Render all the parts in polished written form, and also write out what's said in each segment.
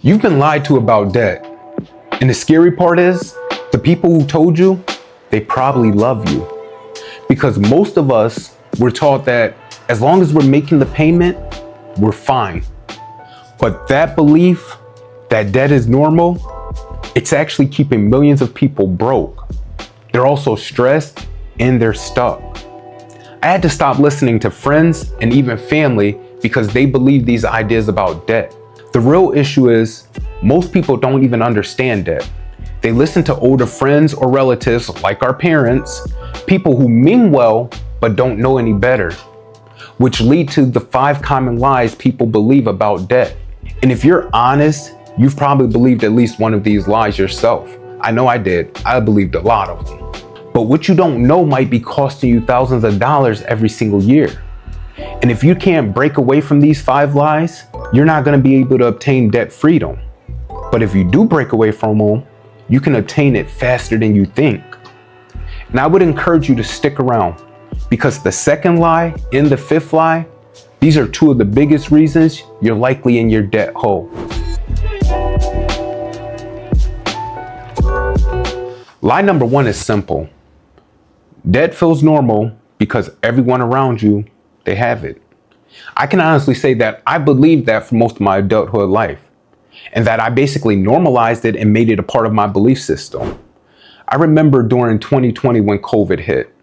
You've been lied to about debt. And the scary part is, the people who told you, they probably love you. Because most of us were taught that as long as we're making the payment, we're fine. But that belief that debt is normal, it's actually keeping millions of people broke. They're also stressed and they're stuck. I had to stop listening to friends and even family because they believe these ideas about debt. The real issue is most people don't even understand debt. They listen to older friends or relatives like our parents, people who mean well but don't know any better, which lead to the 5 common lies people believe about debt. And if you're honest, you've probably believed at least one of these lies yourself. I know I did. I believed a lot of them. But what you don't know might be costing you thousands of dollars every single year. And if you can't break away from these 5 lies, you're not going to be able to obtain debt freedom. But if you do break away from them, you can obtain it faster than you think. And I would encourage you to stick around because the second lie and the 5th lie, these are 2 of the biggest reasons you're likely in your debt hole. Lie number 1 is simple. Debt feels normal because everyone around you, they have it. I can honestly say that I believed that for most of my adulthood life, and that I basically normalized it and made it a part of my belief system. I remember during 2020 when COVID hit,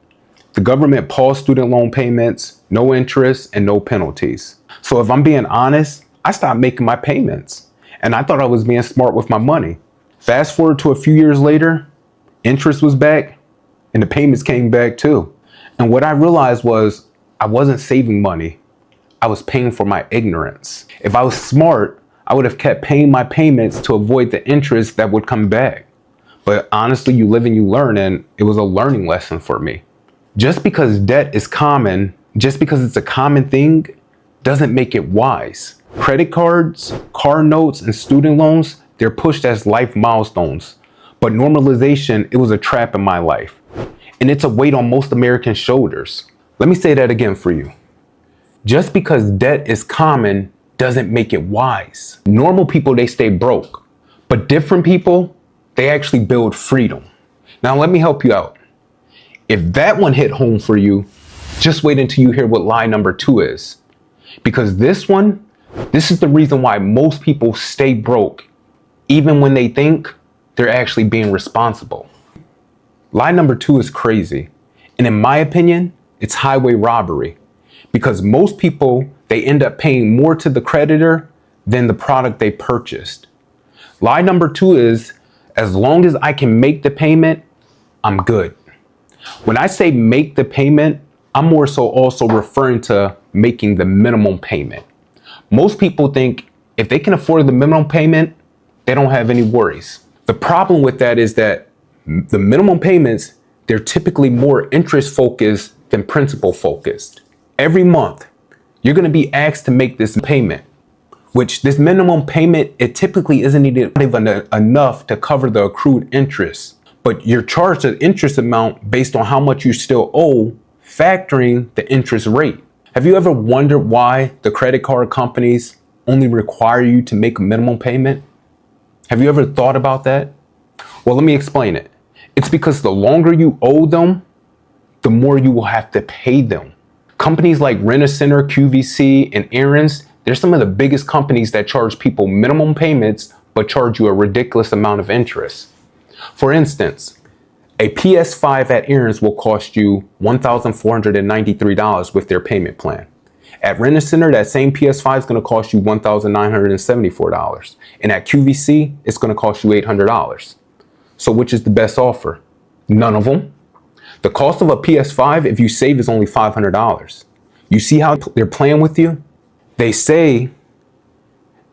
the government paused student loan payments, no interest and no penalties. So if I'm being honest, I stopped making my payments and I thought I was being smart with my money. Fast forward to a few years later, interest was back and the payments came back too. And what I realized was I wasn't saving money. I was paying for my ignorance. If I was smart, I would have kept paying my payments to avoid the interest that would come back. But honestly, you live and you learn, and it was a learning lesson for me. Just because debt is common, just because it's a common thing, doesn't make it wise. Credit cards, car notes, and student loans, they're pushed as life milestones. But normalization, it was a trap in my life. And it's a weight on most Americans' shoulders. Let me say that again for you. Just because debt is common doesn't make it wise. Normal people, they stay broke, but different people, they actually build freedom. Now, let me help you out. If that one hit home for you, just wait until you hear what lie number 2 is. Because this is the reason why most people stay broke, even when they think they're actually being responsible. Lie number 2 is crazy. And in my opinion, it's highway robbery. Because most people, they end up paying more to the creditor than the product they purchased. Lie number 2 is, as long as I can make the payment, I'm good. When I say make the payment, I'm more so also referring to making the minimum payment. Most people think if they can afford the minimum payment, they don't have any worries. The problem with that is that the minimum payments, they're typically more interest focused than principal focused. Every month, you're going to be asked to make this payment, which this minimum payment, it typically isn't even enough to cover the accrued interest, but you're charged an interest amount based on how much you still owe, factoring the interest rate. Have you ever wondered why the credit card companies only require you to make a minimum payment? Have you ever thought about that? Well, let me explain it. It's because the longer you owe them, the more you will have to pay them. Companies like Rent-A-Center, QVC, and Aaron's, they're some of the biggest companies that charge people minimum payments but charge you a ridiculous amount of interest. For instance, a PS5 at Aaron's will cost you $1,493 with their payment plan. At Rent-A-Center, that same PS5 is going to cost you $1,974. And at QVC, it's going to cost you $800. So which is the best offer? None of them. The cost of a PS5, if you save, is only $500. You see how they're playing with you? They say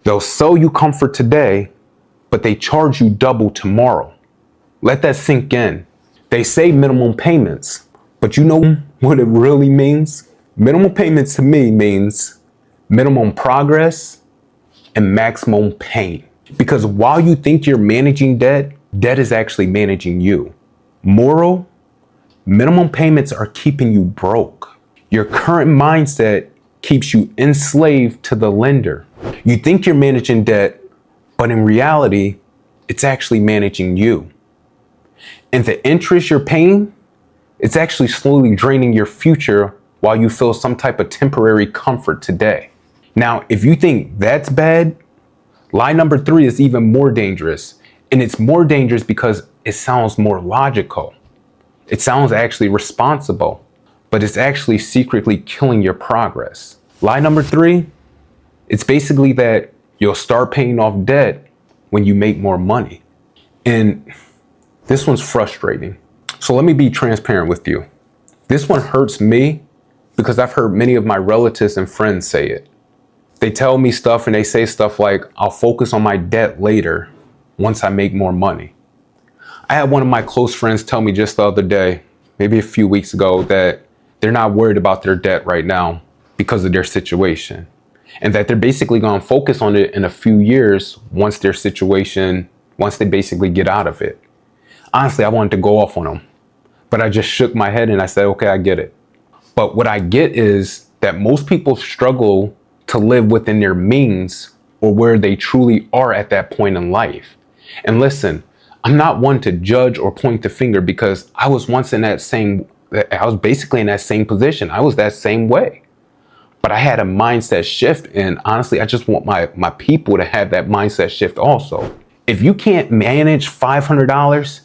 they'll sell you comfort today, but they charge you double tomorrow. Let that sink in. They say minimum payments, but you know what it really means? Minimum payments to me means minimum progress and maximum pain. Because while you think you're managing debt, debt is actually managing you. Moral: minimum payments are keeping you broke. Your current mindset keeps you enslaved to the lender. You think you're managing debt, But in reality, it's actually managing you. And the interest you're paying, it's actually slowly draining your future while you feel some type of temporary comfort today. Now, if you think that's bad, lie number 3 is even more dangerous. And it's more dangerous because it sounds more logical. It sounds actually responsible, but it's actually secretly killing your progress. Lie number 3, it's basically that you'll start paying off debt when you make more money. And this one's frustrating. So let me be transparent with you. This one hurts me because I've heard many of my relatives and friends say it. They tell me stuff and they say stuff like, I'll focus on my debt later once I make more money. I had one of my close friends tell me just the other day, maybe a few weeks ago, that they're not worried about their debt right now because of their situation. And that they're basically going to focus on it in a few years once they basically get out of it. Honestly, I wanted to go off on them, but I just shook my head and I said, okay, I get it. But what I get is that most people struggle to live within their means or where they truly are at that point in life. And listen, I'm not one to judge or point the finger because I was basically in that same position. I was that same way. But I had a mindset shift, and honestly, I just want my people to have that mindset shift also. If you can't manage $500,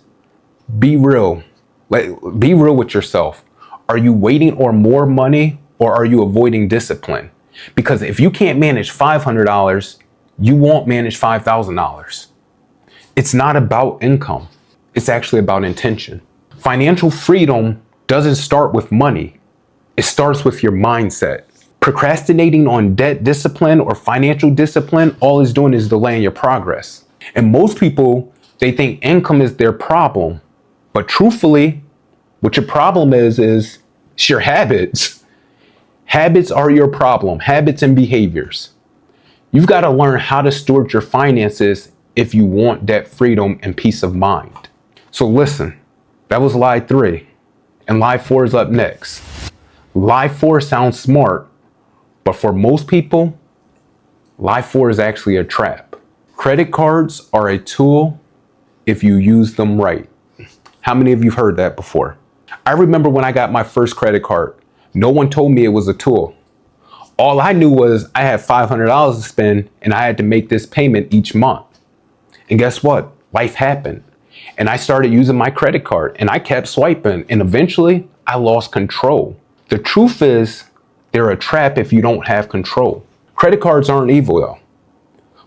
be real. Be real with yourself. Are you waiting on more money or are you avoiding discipline? Because if you can't manage $500, you won't manage $5,000. It's not about income. It's actually about intention. Financial freedom doesn't start with money. It starts with your mindset. Procrastinating on debt discipline or financial discipline, all it's doing is delaying your progress. And most people, they think income is their problem. But truthfully, what your problem is it's your habits. Habits are your problem, habits and behaviors. You've got to learn how to steward your finances if you want debt freedom and peace of mind. So listen, that was lie 3. And lie 4 is up next. Lie 4 sounds smart, but for most people, lie 4 is actually a trap. Credit cards are a tool if you use them right. How many of you have heard that before? I remember when I got my first credit card, no one told me it was a tool. All I knew was I had $500 to spend and I had to make this payment each month. And guess what? Life happened. And I started using my credit card and I kept swiping and eventually I lost control. The truth is they're a trap if you don't have control. Credit cards aren't evil though,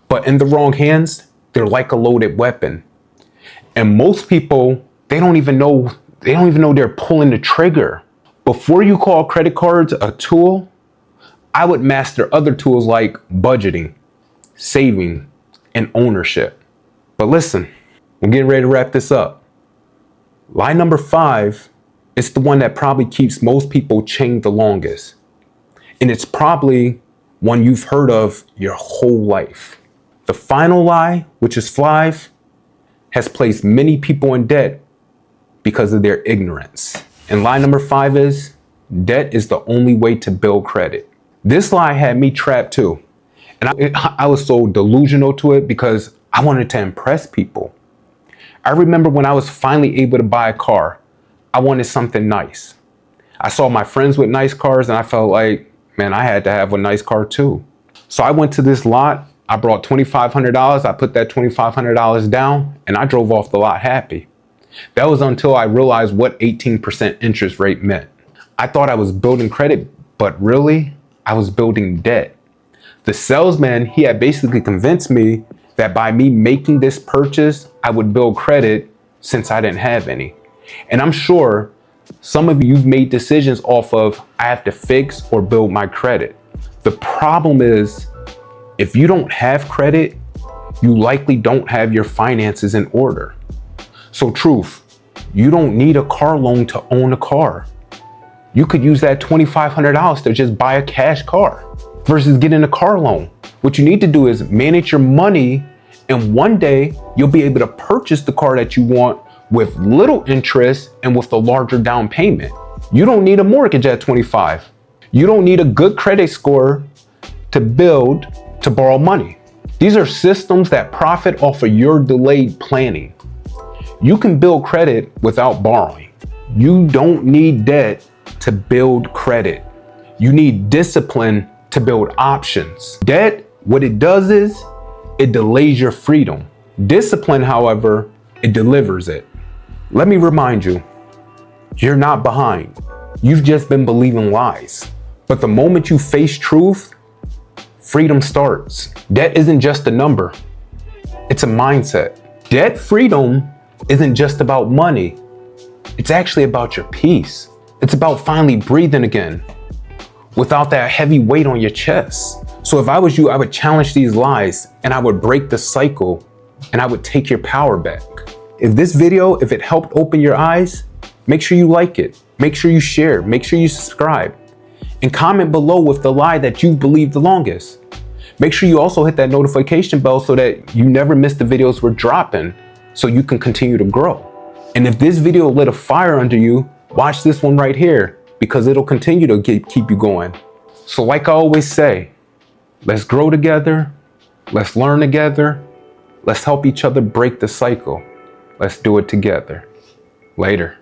but in the wrong hands, they're like a loaded weapon. And most people, they don't even know they're pulling the trigger. Before you call credit cards a tool, I would master other tools like budgeting, saving, and ownership. But listen, I'm getting ready to wrap this up. Lie number 5 is the one that probably keeps most people chained the longest. And it's probably one you've heard of your whole life. The final lie, which is 5, has placed many people in debt because of their ignorance. And lie number 5 is debt is the only way to build credit. This lie had me trapped too. And I was so delusional to it because I wanted to impress people. I remember when I was finally able to buy a car, I wanted something nice. I saw my friends with nice cars and I felt like, man, I had to have a nice car too. So I went to this lot, I brought $2,500, I put that $2,500 down and I drove off the lot happy. That was until I realized what 18% interest rate meant. I thought I was building credit, but really, I was building debt. The salesman, he had basically convinced me that by me making this purchase, I would build credit since I didn't have any. And I'm sure some of you've made decisions off of, I have to fix or build my credit. The problem is, if you don't have credit, you likely don't have your finances in order. So truth, you don't need a car loan to own a car. You could use that $2,500 to just buy a cash car versus getting a car loan. What you need to do is manage your money, and one day you'll be able to purchase the car that you want with little interest and with a larger down payment. You don't need a mortgage at 25. You don't need a good credit score to borrow money. These are systems that profit off of your delayed planning. You can build credit without borrowing. You don't need debt to build credit. You need discipline to build options. Debt, what it does is it delays your freedom. Discipline, however, it delivers it. Let me remind you, you're not behind. You've just been believing lies. But the moment you face truth, freedom starts. Debt isn't just a number, it's a mindset. Debt freedom isn't just about money. It's actually about your peace. It's about finally breathing again without that heavy weight on your chest. So if I was you, I would challenge these lies and I would break the cycle and I would take your power back. If this video, if it helped open your eyes, make sure you like it. Make sure you share. Make sure you subscribe. And comment below with the lie that you've believed the longest. Make sure you also hit that notification bell so that you never miss the videos we're dropping, so you can continue to grow. And if this video lit a fire under you, watch this one right here, because it'll continue to keep you going. So like I always say, let's grow together, let's learn together, let's help each other break the cycle. Let's do it together. Later.